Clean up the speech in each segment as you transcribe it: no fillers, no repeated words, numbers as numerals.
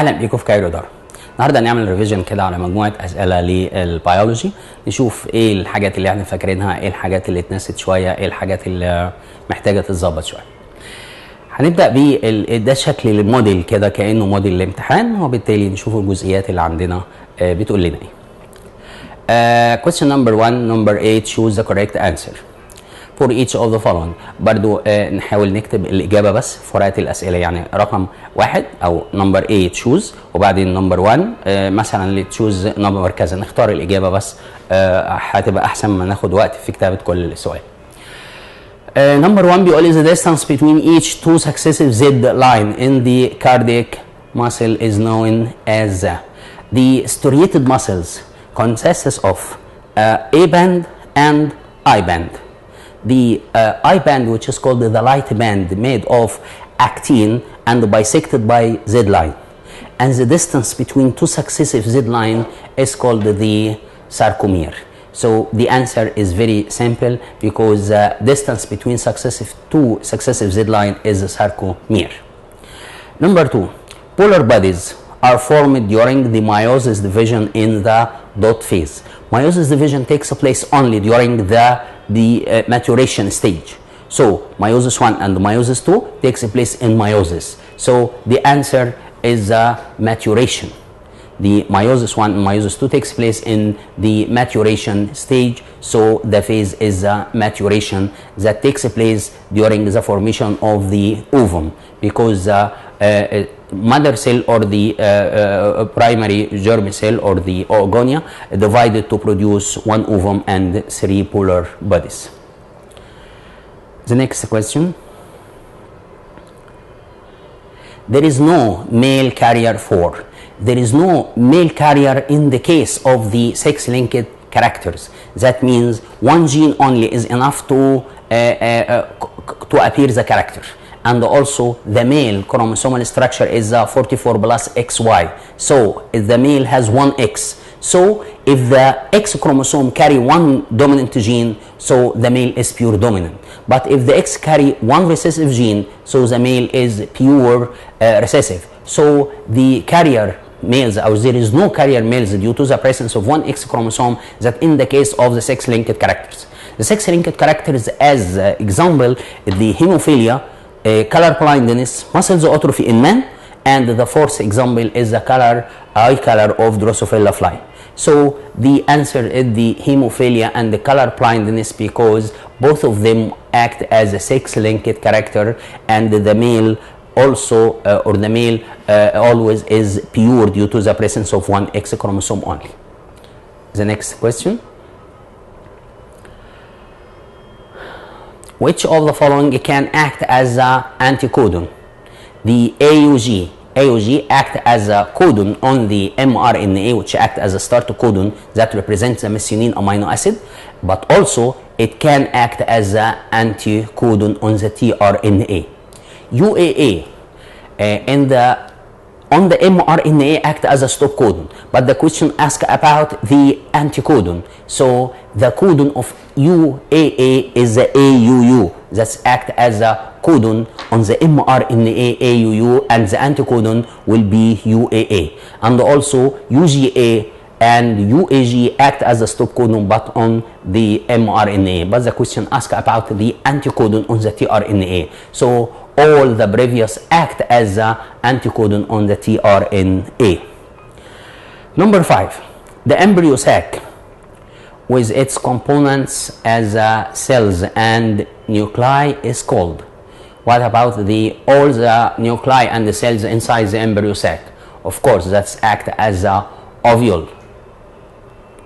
اهلا بيكم في كايرو دار. النهارده هنعمل ريفيجن كده على مجموعه اسئله للبيولوجي، نشوف ايه الحاجات اللي احنا فاكرينها، ايه الحاجات اللي اتنست شويه، ايه الحاجات اللي محتاجه تتظبط شويه. هنبدا ده شكل الموديل كده كانه موديل الامتحان، وبالتالي نشوف الجزئيات اللي عندنا بتقول لنا ايه. Question number 1 number 8 choose the correct answer for each of the following. برضو نحاول نكتب الإجابة بس في ورقة الأسئلة، يعني رقم 1 أو نمبر 8 choose وبعدين نمبر 1 مثلا اللي تشوز نمبر كذا، نختار الإجابة بس هتبقى أحسن ما ناخد وقت في كتابة كل السؤال. نمبر 1 بيقول the distance between each two successive Z line in the cardiac muscle is known as the striated muscles consists of A band and I band. The I band, which is called the light band, made of actin and bisected by Z line, and the distance between two successive Z line is called the sarcomere. So the answer is very simple because distance between two successive Z line is the sarcomere. Number 2, polar bodies are formed during the meiosis division in the dot phase. Meiosis division takes place only during the maturation stage. So meiosis 1 and meiosis 2 takes place in meiosis. So the answer is maturation. The meiosis 1 and meiosis 2 takes place in the maturation stage. So the phase is maturation that takes place during the formation of the ovum, because mother cell or the primary germ cell or the oogonia divided to produce one ovum and 3 polar bodies. The next question. There is no male carrier for. There is no male carrier in the case of the sex-linked characters. That means one gene only is enough to appear the character. And also the male chromosomal structure is 44 plus XY. So if the male has one X, so if the X chromosome carry one dominant gene, so the male is pure dominant. But if the X carry one recessive gene, so the male is pure recessive. So the carrier males, or there is no carrier males due to the presence of one X chromosome, that in the case of the sex-linked characters. The sex-linked characters, as example, the hemophilia, color blindness, muscles atrophy in men, and the fourth example is the eye color of Drosophila fly. So the answer is the hemophilia and the color blindness, because both of them act as a sex-linked character, and the male also or the male always is pure due to the presence of one X chromosome only. The next question. Which of the following can act as an anticodon? The AUG act as a codon on the mRNA, which act as a start codon that represents the methionine amino acid, but also it can act as an anticodon on the tRNA. UAA on the mRNA act as a stop codon, but the question asks about the anticodon. So the codon of UAA is the AUU, that's act as a codon on the mRNA AUU, and the anticodon will be UAA. And also UGA and UAG act as a stop codon but on the mRNA, but the question asks about the anticodon on the tRNA. So all the previous act as an anticodon on the tRNA. Number 5, the embryo sac with its components as cells and nuclei is called. What about all the nuclei and the cells inside the embryo sac? Of course, that's act as a ovule.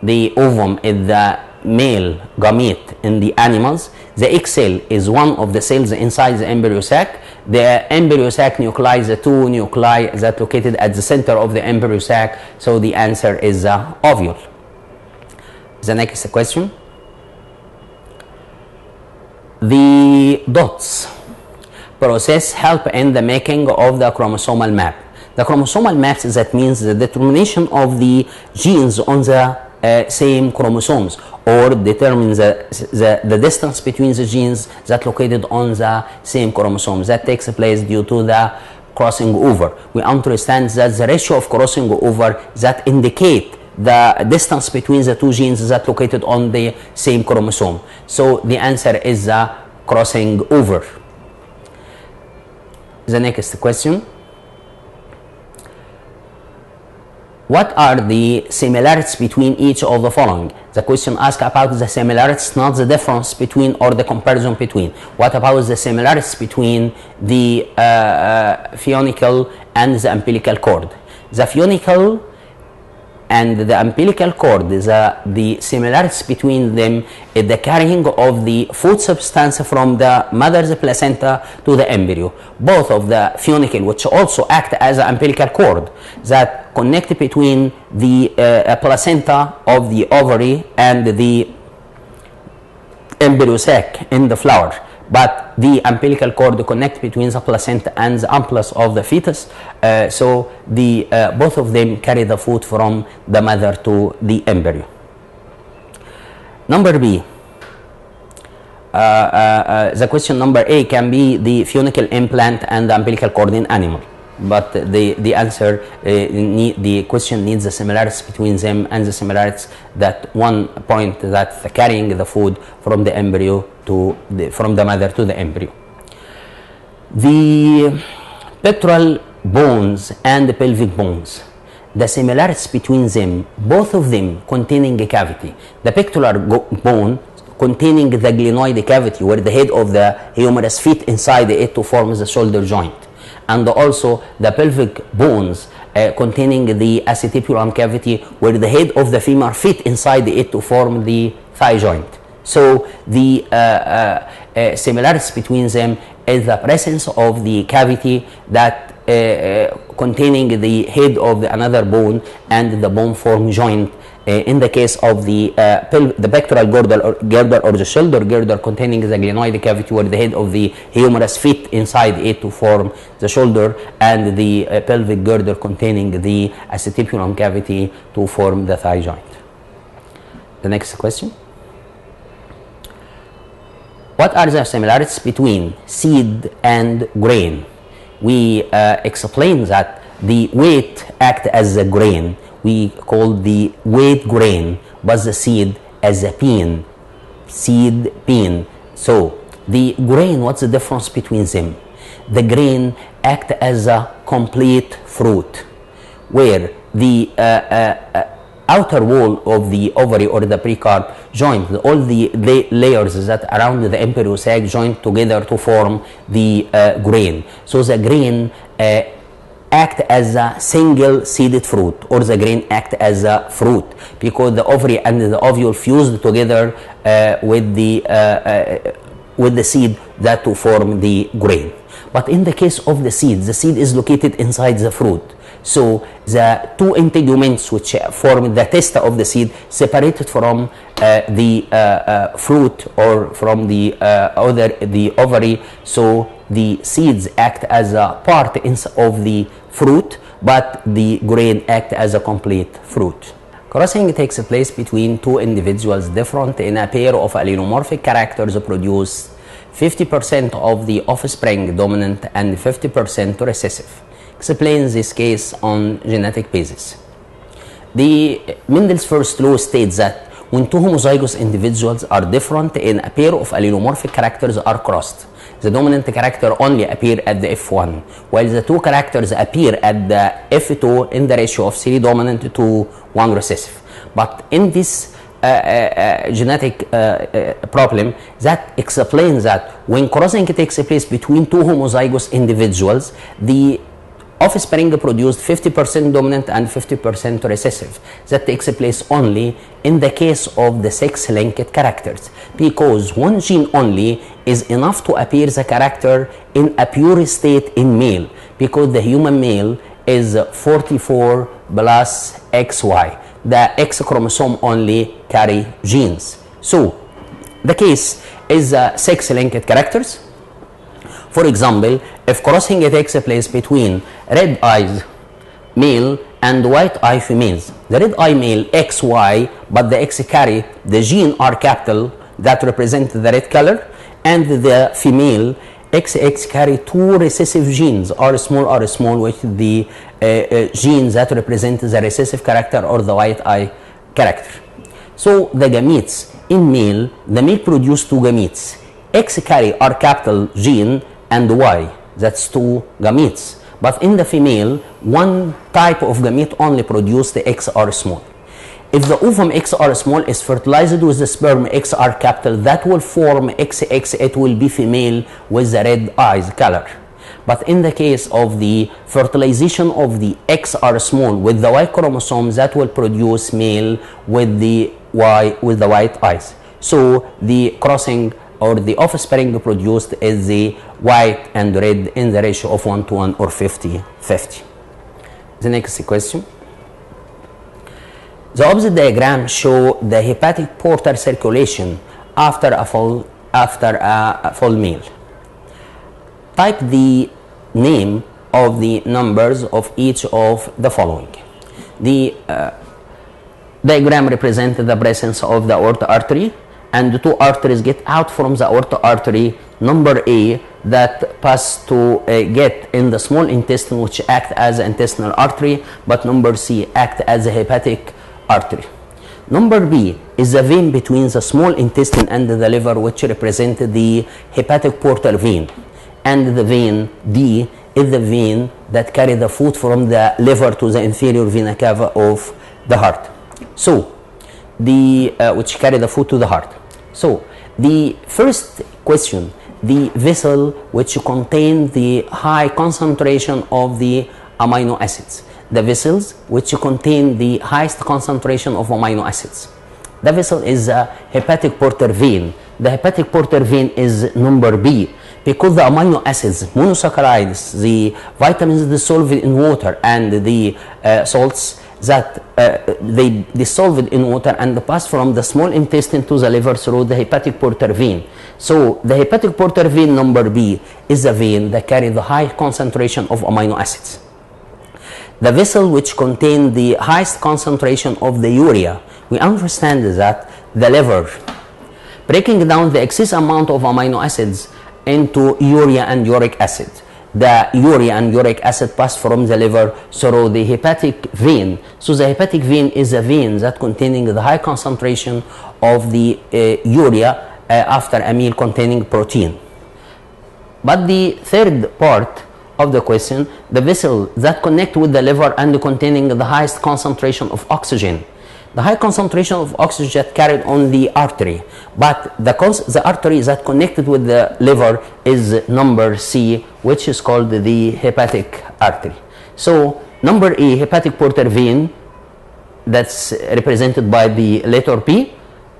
The ovum is the male gamete in the animals. The egg cell is one of the cells inside the embryo sac. The embryo sac nuclei, the 2 nuclei that located at the center of the embryo sac. So the answer is ovule. The next question. The dots process help in the making of the chromosomal map. The chromosomal maps, that means the determination of the genes on the same chromosomes, or determine the distance between the genes that located on the same chromosomes. That takes place due to the crossing over. We understand that the ratio of crossing over that indicate the distance between the two genes that located on the same chromosome. So the answer is the crossing over. The next question. What are the similarities between each of the following? The question asks about the similarities, not the difference between or the comparison between. What about the similarities between the funicle and the umbilical cord? The funicle and the umbilical cord, the similarities between them is the carrying of the food substance from the mother's placenta to the embryo. Both of the funicle, which also act as an umbilical cord that connect between the placenta of the ovary and the embryo sac in the flower, but the umbilical cord connect between the placenta and the ampullus of the fetus, so the both of them carry the food from the mother to the embryo. Number B. The question number A can be the funicle implant and the umbilical cord in animal, but the answer the question needs the similarities between them and the similarities that one point that carrying the food from the embryo to from the mother to the embryo. The pectoral bones and the pelvic bones, the similarities between them, both of them containing a cavity. The pectoral bone containing the glenoid cavity where the head of the humerus fit inside it to form the shoulder joint, and also the pelvic bones containing the acetipulum cavity where the head of the femur fit inside it to form the thigh joint. So the similarities between them is the presence of the cavity that containing the head of the another bone and the bone form joint. In the case of the pectoral girdle or the shoulder girdle containing the glenoid cavity where the head of the humerus fit inside it to form the shoulder, and the pelvic girdle containing the acetipulum cavity to form the thigh joint. The next question. What are the similarities between seed and grain? We explain that the weight acts as a grain. We call the weight grain, but the seed as a peen, seed peen. So the grain, what's the difference between them? The grain act as a complete fruit, where the outer wall of the ovary or the precarp joint, all the layers that around the embryo sac join together to form the grain. So the grain act as a single seeded fruit, or the grain act as a fruit because the ovary and the ovule fused together with the seed that to form the grain. But in the case of the seed is located inside the fruit. So the two integuments which form the testa of the seed separated from the fruit or from the ovary. So the seeds act as a part of the fruit, but the grain act as a complete fruit. Crossing takes place between two individuals different in a pair of allelomorphic characters produce 50% of the offspring dominant and 50% recessive. Explain this case on genetic basis. The Mendel's first law states that when two homozygous individuals are different in a pair of allelomorphic characters are crossed, the dominant character only appear at the F1, while the two characters appear at the F2 in the ratio of 3 dominant to 1 recessive. But in this genetic problem, that explains that when crossing takes place between two homozygous individuals, the offspring produced 50% dominant and 50% recessive. That takes place only in the case of the sex-linked characters, because one gene only is enough to appear the character in a pure state in male, because the human male is 44 plus XY. The X chromosome only carry genes. So the case is sex-linked characters. For example, if crossing takes place between red eyes male and white eye females, the red eye male XY, but the X carry the gene R capital that represent the red color, and the female XX carry two recessive genes, R small, which the genes that represent the recessive character or the white eye character. So the gametes in male, the male produce two gametes. X carry R capital gene and Y, that's two gametes. But in the female, one type of gamete only produce the XR small. If the ovum XR small is fertilized with the sperm XR capital, that will form XX, it will be female with the red eyes color. But in the case of the fertilization of the XR small with the Y chromosome, that will produce male with the Y with the white eyes. So the crossing or the offspring produced is the white and red in the ratio of 1:1 or 50:50. The next question. The opposite diagram show the hepatic portal circulation after a full meal. Type the name of the numbers of each of the following. The diagram represents the presence of the aortic artery, and the two arteries get out from the aortic artery. Number A that pass to get in the small intestine, which act as an intestinal artery, but number C act as a hepatic artery. Number B is the vein between the small intestine and the liver, which represent the hepatic portal vein, and the vein D is the vein that carry the food from the liver to the inferior vena cava of the heart. So the which carry the food to the heart. So the first question, the vessel which contain the high concentration of the amino acids. The vessels which contain the highest concentration of amino acids. The vessel is a hepatic portal vein. The hepatic portal vein is number B, because the amino acids, monosaccharides, the vitamins dissolved in water, and the salts that they dissolved in water and pass from the small intestine to the liver through the hepatic portal vein. So the hepatic portal vein number B is a vein that carry the high concentration of amino acids. The vessel which contain the highest concentration of the urea, we understand that the liver breaking down the excess amount of amino acids into urea and uric acid. The urea and uric acid pass from the liver through the hepatic vein. So the hepatic vein is a vein that containing the high concentration of the urea after a meal containing protein. But the third part of the question, the vessel that connect with the liver and containing the highest concentration of oxygen. The high concentration of oxygen carried on the artery, but the artery that connected with the liver is number C, which is called the hepatic artery. So number A, hepatic portal vein, that's represented by the letter P.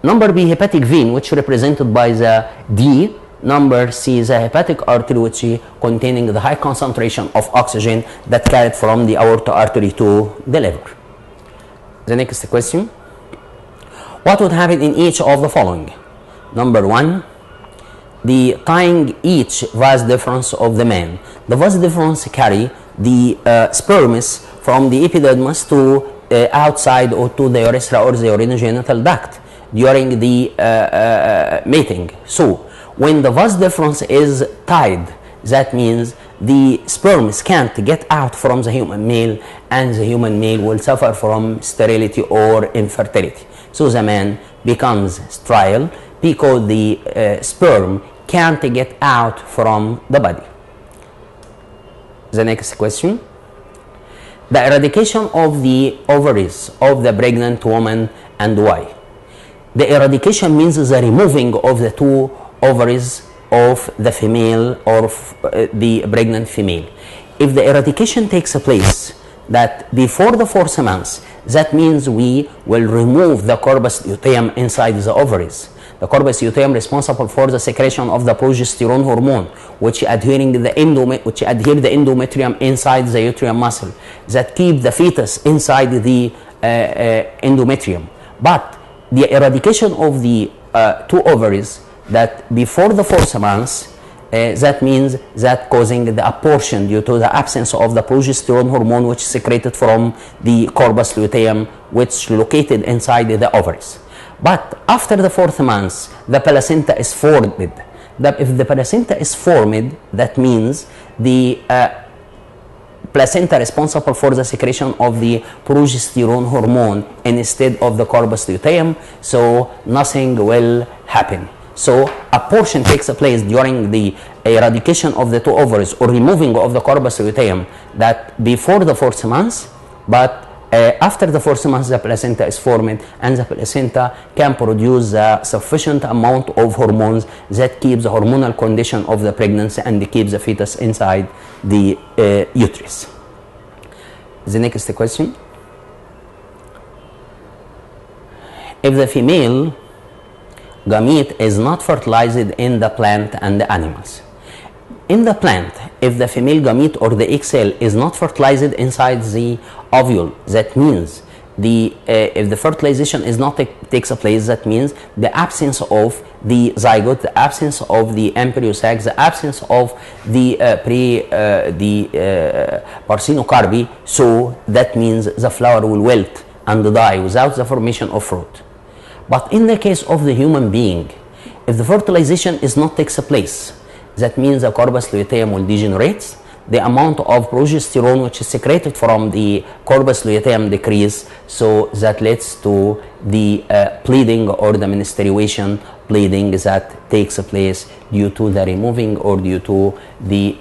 Number B, hepatic vein, which represented by the D. Number C is a hepatic artery, which is containing the high concentration of oxygen that carried from the aortic artery to the liver. The next question. What would happen in each of the following? Number 1, the tying each vas deferens of the man. The vas deferens carry the sperms from the epididymis to outside or to the urethra or the urinogenital duct during the mating. So when the vas deferens is tied, that means the sperms can't get out from the human male, and the human male will suffer from sterility or infertility. So the man becomes sterile because the sperm can't get out from the body. The next question. The eradication of the ovaries of the pregnant woman, and why? The eradication means the removing of the two ovaries of the female or the pregnant female. If the eradication takes place that before the 4th month, that means we will remove the corpus luteum inside the ovaries. The corpus luteum responsible for the secretion of the progesterone hormone, which adhere the endometrium inside the uterine muscle, that keep the fetus inside the endometrium. But the eradication of the two ovaries that before the 4th month, that means that causing the abortion due to the absence of the progesterone hormone, which is secreted from the corpus luteum, which located inside the ovaries. But after the 4th month, the placenta is folded, that if the placenta is formed, that means the placenta responsible for the secretion of the progesterone hormone instead of the corpus luteum, so nothing will happen. So abortion takes place during the eradication of the 2 ovaries or removing of the corpus luteum, that before the 4th month, but after the 4th month the placenta is formed, and the placenta can produce a sufficient amount of hormones that keeps the hormonal condition of the pregnancy and keeps the fetus inside the uterus. The next question: if the female gamete is not fertilized in the plant and the animals. In the plant, if the female gamete or the egg cell is not fertilized inside the ovule, that means if the fertilization is not takes place, that means the absence of the zygote, the absence of the embryo sac, the absence of the parthenocarpy, so that means the flower will wilt and die without the formation of fruit. But in the case of the human being, if the fertilization is not takes place, that means the corpus luteum will degenerate, the amount of progesterone which is secreted from the corpus luteum decrease, so that leads to the bleeding or the menstruation bleeding that takes place due to the removing or due to the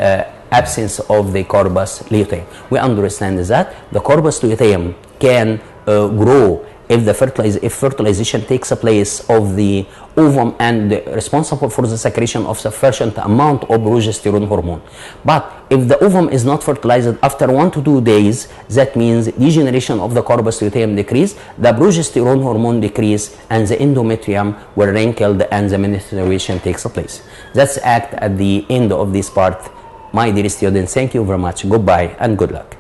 absence of the corpus luteum. We understand that the corpus luteum can grow if fertilization takes place of the ovum and responsible for the secretion of sufficient amount of progesterone hormone. But if the ovum is not fertilized after 1 to 2 days, that means degeneration of the corpus luteum decrease, the progesterone hormone decrease, and the endometrium were wrinkled and the menstruation takes place. That's at the end of this part. My dear students, thank you very much. Goodbye and good luck.